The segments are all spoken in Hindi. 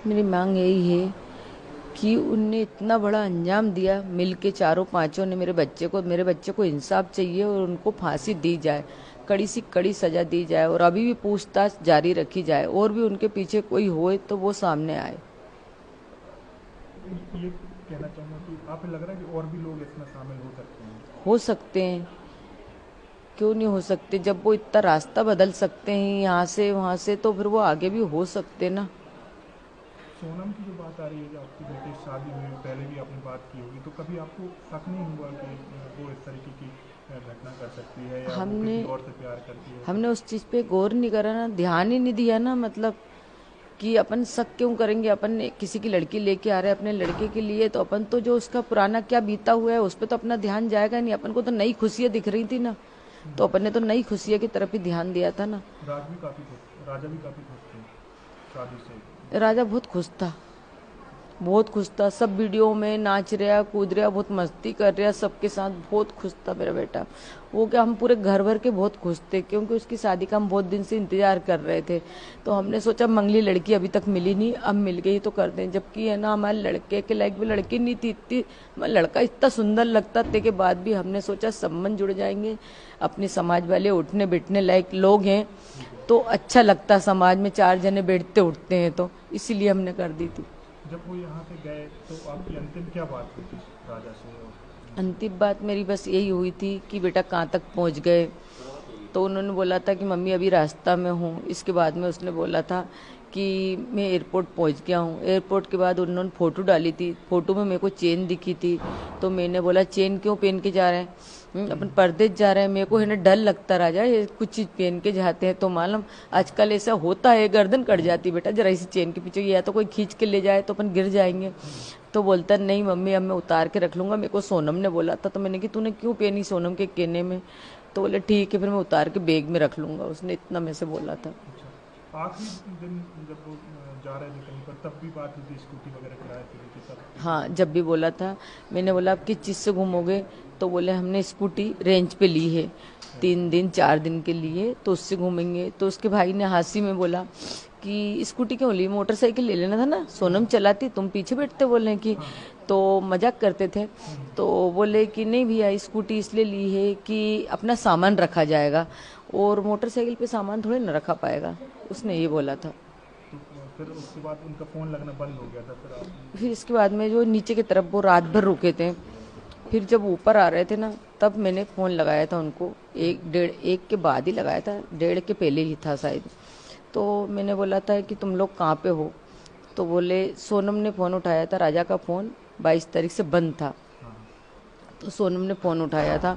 मेरी मांग यही है कि उनने इतना बड़ा अंजाम दिया, मिलके चारों पांचों ने मेरे बच्चे को इंसाफ चाहिए और उनको फांसी दी जाए, कड़ी सी कड़ी सजा दी जाए और अभी भी पूछताछ जारी रखी जाए और भी उनके पीछे कोई होए तो वो सामने आए। ये कहना चाहूँगा कि आप लग रहा है कि और भी लोग इसमें शामिल हो सकते हैं। हो सकते हैं, क्यों नहीं हो सकते? जब वो इतना रास्ता बदल सकते हैं यहाँ से वहां से, तो फिर वो आगे भी हो सकते ना। सोनम की जो बात आ रही है कि आपकी बेटी से शादी हुई पहले भी आपने बात की होगी, तो कभी आपको शक नहीं हुआ कि वो इस तरीके की घटना कर सकती है या वो हमने किसी और से प्यार करती है? हमने उस चीज पे गौर नहीं करा ना, ध्यान ही नहीं दिया ना। मतलब कि अपन शक क्यों करेंगे? अपन किसी की लड़की लेके आ रहे हैं अपने लड़के के लिए, तो अपन तो जो उसका पुराना क्या बीता हुआ है उस पर तो अपना ध्यान जाएगा नहीं। अपन को तो नई खुशियां दिख रही थी ना, तो अपन ने तो नई खुशियां की तरफ ही ध्यान दिया था ना। राजा भी काफ़ी खुश थे शादी से। राजा बहुत खुश था, बहुत खुश था। सब वीडियो में नाच रहा कूद रहा, बहुत मस्ती कर रहा सबके साथ, बहुत खुश था मेरा बेटा। वो क्या, हम पूरे घर भर के बहुत खुश थे क्योंकि उसकी शादी का हम बहुत दिन से इंतजार कर रहे थे। तो हमने सोचा मंगली लड़की अभी तक मिली नहीं, अब मिल गई तो कर दें। जबकि है ना, हमारे लड़के के लायक भी लड़की नहीं थी इतनी, लड़का इतना सुंदर लगता थे के बाद भी हमने सोचा संबंध जुड़ जाएंगे, अपने समाज वाले उठने बैठने लायक लोग हैं तो अच्छा लगता, समाज में चार जने बैठते उठते हैं, तो इसीलिए हमने कर दी थी। जब वो यहाँ से गए तो आपकी अंतिम क्या बात हुई थी राजा से? अंतिम बात मेरी बस यही हुई थी कि बेटा कहाँ तक पहुँच गए। तो उन्होंने बोला था कि मम्मी अभी रास्ता में हूँ। इसके बाद में उसने बोला था कि मैं एयरपोर्ट पहुँच गया हूँ। एयरपोर्ट के बाद उन्होंने फोटो डाली थी, फोटो में मेरे को चेन दिखी थी। तो मैंने बोला चेन क्यों पहन के जा रहे हैं? अपन परदेश जा रहे हैं, मेरे को है ना डर लगता राजा, ये कुछ चीज पहन के जाते हैं तो मालूम आजकल ऐसा होता है, गर्दन कट जाती बेटा जरा इसी चेन के पीछे, या तो कोई खींच के ले जाए तो अपन गिर जाएंगे। तो बोलता नहीं मम्मी अब मैं उतार के रख लूंगा, मेरे को सोनम ने बोला था। तो मैंने कि तूने क्यों पहनी सोनम के कहने में? तो बोले ठीक है फिर मैं उतार के बैग में रख लूंगा, उसने इतना में से बोला था। अच्छा, आखिरी दिन जब वो जा रहे थे कहीं पर तब भी बात हुई थी, स्कूटी वगैरह किराए पे ली थी तब भी हाँ कोई? जब भी बोला था। मैंने बोला आप किस चीज़ से घूमोगे? तो बोले हमने स्कूटी रेंज पे ली है, 3 दिन 4 दिन के लिए, तो उससे घूमेंगे। तो उसके भाई ने हंसी में बोला कि स्कूटी क्यों ली, मोटरसाइकिल ले लेना था ना, सोनम चलाती तुम पीछे बैठते, बोले कि। तो मजाक करते थे। तो बोले कि नहीं भैया स्कूटी इसलिए ली है कि अपना सामान रखा जाएगा और मोटरसाइकिल पे सामान थोड़े न रखा पाएगा, उसने ये बोला था। तो फिर उसके बाद उनका फ़ोन लगना बंद हो गया था फिर आप? फिर इसके बाद में जो नीचे की तरफ वो रात भर रुके थे, फिर जब ऊपर आ रहे थे ना तब मैंने फ़ोन लगाया था उनको, एक के बाद ही लगाया था, 1:30 के पहले ही था शायद। तो मैंने बोला था कि तुम लोग कहाँ पे हो? तो बोले, सोनम ने फ़ोन उठाया था, राजा का फ़ोन 22 तारीख से बंद था। हाँ। तो सोनम ने फ़ोन उठाया था।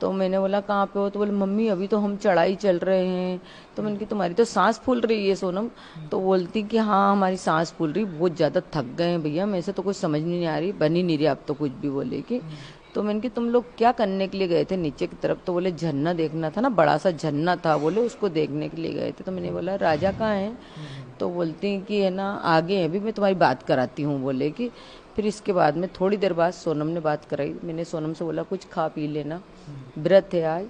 तो मैंने बोला कहाँ पे हो? तो बोले मम्मी अभी तो हम चढ़ाई चल रहे हैं। तो मैंने कहा तुम्हारी तो सांस फूल रही है सोनम। तो बोलती कि हाँ हमारी सांस फूल रही, बहुत ज़्यादा थक गए हैं भैया, मेरे से तो कुछ समझ नहीं आ रही, बन ही नहीं रही आप तो कुछ भी, बोले कि। तो मैंने कहा तुम लोग क्या करने के लिए गए थे नीचे की तरफ? तो बोले झरना देखना था ना, बड़ा सा झरना था, बोले उसको देखने के लिए गए थे। तो मैंने बोला राजा कहाँ है? तो बोलती हैं कि है ना आगे है, अभी मैं तुम्हारी बात कराती हूँ, बोले कि। फिर इसके बाद में थोड़ी देर बाद सोनम ने बात कराई। मैंने सोनम से बोला कुछ खा पी लेना, व्रत है आज।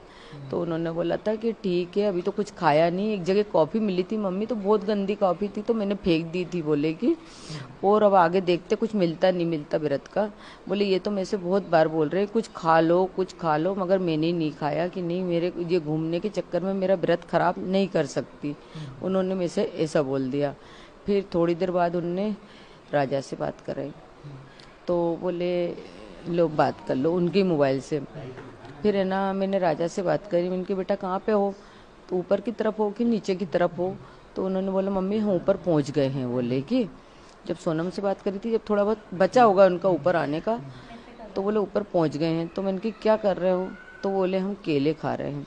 तो उन्होंने बोला था कि ठीक है, अभी तो कुछ खाया नहीं। एक जगह कॉफ़ी मिली थी मम्मी, तो बहुत गंदी कॉफ़ी थी तो मैंने फेंक दी थी, बोले कि। और अब आगे देखते कुछ मिलता नहीं मिलता व्रत का। बोले ये तो मेरे से बहुत बार बोल रहे हैं कुछ खा लो कुछ खा लो, मगर मैंने नहीं खाया कि नहीं, मेरे ये घूमने के चक्कर में मेरा व्रत खराब नहीं कर सकती। उन्होंने मेरे से ऐसा बोल दिया। फिर थोड़ी देर बाद उनने राजा से बात कराई। तो बोले लो बात कर लो उनके मोबाइल से। फिर है ना मैंने राजा से बात करी, मैंने कहा बेटा कहाँ पे हो? तो ऊपर की तरफ हो कि नीचे की तरफ हो? तो उन्होंने बोला मम्मी हम ऊपर पहुँच गए हैं, बोले कि। जब सोनम से बात करी थी, जब थोड़ा बहुत बचा होगा उनका ऊपर आने का, तो बोले ऊपर पहुँच गए हैं। तो मैंने कहा क्या कर रहे हो? तो बोले हम केले खा रहे हैं।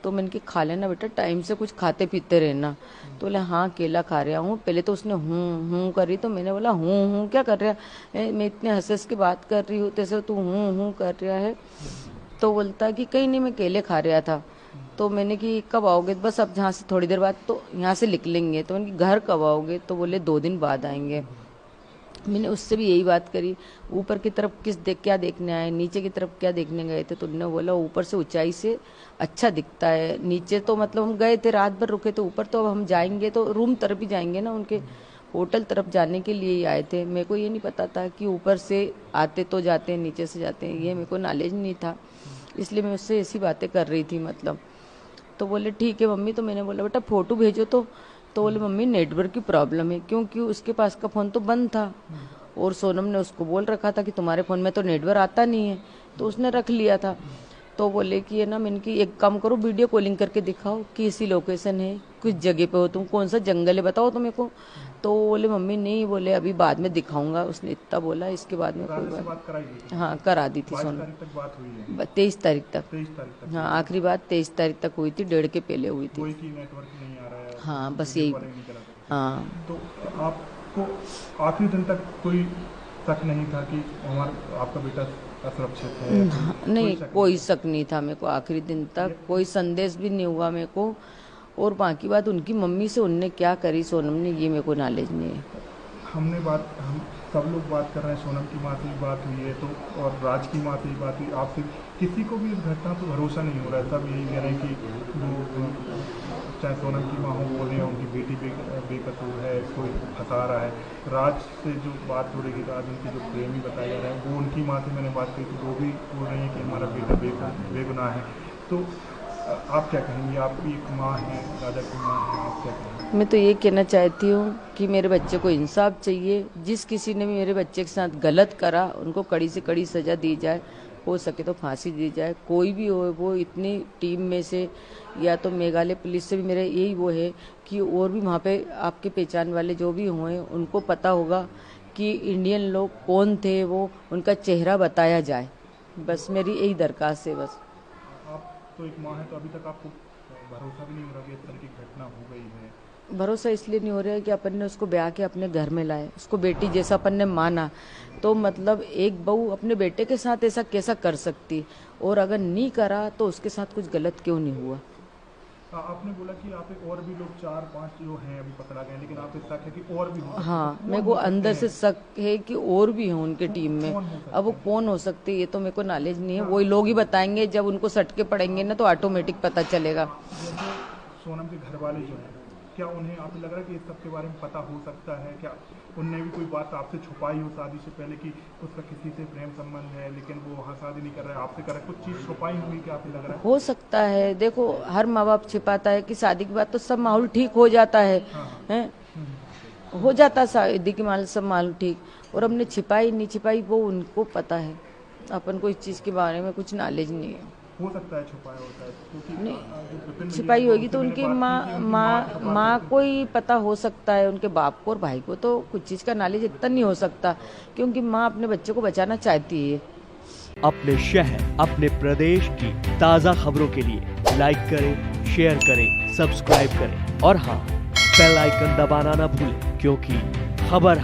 तो मैंने कहा खा लेना बेटा, टाइम से कुछ खाते पीते रहना। तो बोले हाँ केला खा रहा हूँ। पहले तो उसने हूँ करी, तो मैंने बोला हूँ क्या कर रहा है, मैं इतने हंस हंस के बात कर रही हूँ तैसे तू हूँ कर रहा है। तो बोलता कि कहीं नहीं मैं केले खा रहा था। तो मैंने कि कब आओगे? बस अब जहाँ से थोड़ी देर बाद तो यहाँ से निकलेंगे। तो मैंने घर कब आओगे? तो बोले 2 दिन बाद आएंगे। मैंने उससे भी यही बात करी, ऊपर की तरफ क्या देखने आए, नीचे की तरफ क्या देखने गए थे? तो उन्होंने बोला ऊपर से ऊंचाई से अच्छा दिखता है, नीचे तो मतलब हम गए थे रात भर रुके थे, ऊपर तो अब हम जाएंगे तो रूम तरफ ही जाएंगे ना उनके, होटल तरफ जाने के लिए ही आए थे। मेरे को ये नहीं पता था कि ऊपर से आते तो जाते हैं, नीचे से जाते हैं, ये मेरे को नॉलेज नहीं था, इसलिए मैं उससे ऐसी बातें कर रही थी मतलब। तो बोले ठीक है मम्मी। तो मैंने बोला बेटा फ़ोटो भेजो। तो बोले मम्मी नेटवर्क की प्रॉब्लम है, क्योंकि उसके पास का फ़ोन तो बंद था और सोनम ने उसको बोल रखा था कि तुम्हारे फ़ोन में तो नेटवर्क आता नहीं है, तो उसने रख लिया था। तो बोले कि ये ना, मैंने कि एक काम करो, वीडियो कॉलिंग करके दिखाओ कि ऐसी लोकेशन है, कुछ जगह पे हो तुम, कौन सा जंगल है बताओ तो मेरे को। तो बोले मम्मी नहीं, बोले अभी बाद में दिखाऊंगा, उसने इतना बोला। इसके बाद में कोई बात कराई गई थी? हाँ करा दी थी 22 सोनम। तारीख तक बात हुई है? 23 तारीख तक। 23 तारीख तक? हाँ आखिरी बात 23 तारीख तक हुई थी, 1:30 के पहले हुई थी। कोई की नेटवर्क नहीं आ रहा है? हाँ बस यही। नहीं चला था। हाँ तो आपको आखिरी दिन तक कोई शक नहीं था कि आपका बेटा असुरक्षित है? नहीं, कोई शक नहीं था मेरे को आखिरी दिन तक, कोई संदेश भी नहीं हुआ मेरे को। और बाकी बात उनकी मम्मी से उनने क्या करी सोनम ने, ये मेरे को नॉलेज नहीं है। हम सब लोग बात कर रहे हैं, सोनम की माँ से भी बात हुई है तो, और राज की माँ से भी बात हुई, आपसे किसी को भी इस घटना पर भरोसा नहीं हो रहा है। सब यही कह रहे हैं कि वो चाहे सोनम की माँ हो बोल रही है उनकी बेटी बेकसूर है, कोई फंसा रहा है। राज से जो बात हो रही है, राज उनके जो प्रेमी बताए जा रहे हैं, वो उनकी माँ से मैंने बात की तो वो भी बोल रही है कि हमारा बेटा बेगुनाह है। तो आप क्या कहेंगी? आप भी एक माँ हैं, राजा की माँ हैं, आप क्या कहेंगे? मैं तो ये कहना चाहती हूँ कि मेरे बच्चे को इंसाफ चाहिए। जिस किसी ने भी मेरे बच्चे के साथ गलत करा उनको कड़ी से कड़ी सज़ा दी जाए, हो सके तो फांसी दी जाए। कोई भी हो, वो इतनी टीम में से या तो मेघालय पुलिस से भी मेरा यही वो है कि और भी वहाँ पे आपके पहचान वाले जो भी हुए उनको पता होगा कि इंडियन लोग कौन थे, वो उनका चेहरा बताया जाए। बस मेरी यही दरखास्त है बस। आप तो एक माँ है, तो अभी तक आपको भरोसा भी नहीं हो रहा कि इस तरह की घटना हो गई है? भरोसा इसलिए नहीं हो रहा है कि अपन ने उसको ब्याह के अपने घर में लाए, उसको बेटी जैसा अपन ने माना। तो मतलब एक बहू अपने बेटे के साथ ऐसा कैसा कर सकती, और अगर नहीं करा तो उसके साथ कुछ गलत क्यों नहीं हुआ। आपने बोला कि आप और भी लोग 4-5 जो हैं अभी पकड़ा गए, लेकिन आप शक है कि और भी हो सकते हैं। हाँ कौन मेरे को हो सकते अंदर से हैं? शक है कि और भी हों उनके टीम में। कौन हो सकते अब वो हैं? कौन हो सकते ये तो मेरे को नॉलेज नहीं है, वही लोग ही बताएंगे। जब उनको सटके पड़ेंगे ना तो ऑटोमेटिक पता चलेगा। जैसे सोनम के घर वाले जो हैं, क्या उन्हें आपको लग रहा है कि इस सब के बारे में पता हो सकता है? क्या उनने भी कोई बात आपसे छुपाई हो शादी से पहले कि उसका किसी से प्रेम संबंध है लेकिन वो वहाँ शादी नहीं कर रहा है, आपसे कर रहा है, कुछ चीज़ छुपाई हुई क्या आपको लग रहा है? हो सकता है, देखो हर माँ बाप छिपाता है कि शादी के बाद तो सब माहौल ठीक हो जाता है, हैं? हो जाता शादी के माहौल सब माहौल ठीक। और हमने छिपाई नहीं छिपाई वो उनको पता है, अपन को इस चीज़ के बारे में कुछ नॉलेज नहीं है। हो सकता है छुपाया होता है, क्योंकि जो विपिन भैया छिपाई हैं, होगी तो उनसे उनकी मैंने बात की थी, उनकी माँ से बात माँ हुई थी। को ही पता हो सकता है। उनके बाप को और भाई को तो कुछ चीज़ का नॉलेज इतना नहीं हो सकता, क्योंकि माँ अपने बच्चे को बचाना चाहती है। अपने शहर, अपने प्रदेश की ताज़ा खबरों के लिए लाइक करें, शेयर करें, सब्सक्राइब करें और हाँ, बेल आइकन दबाना ना भूलें, क्योंकि खबर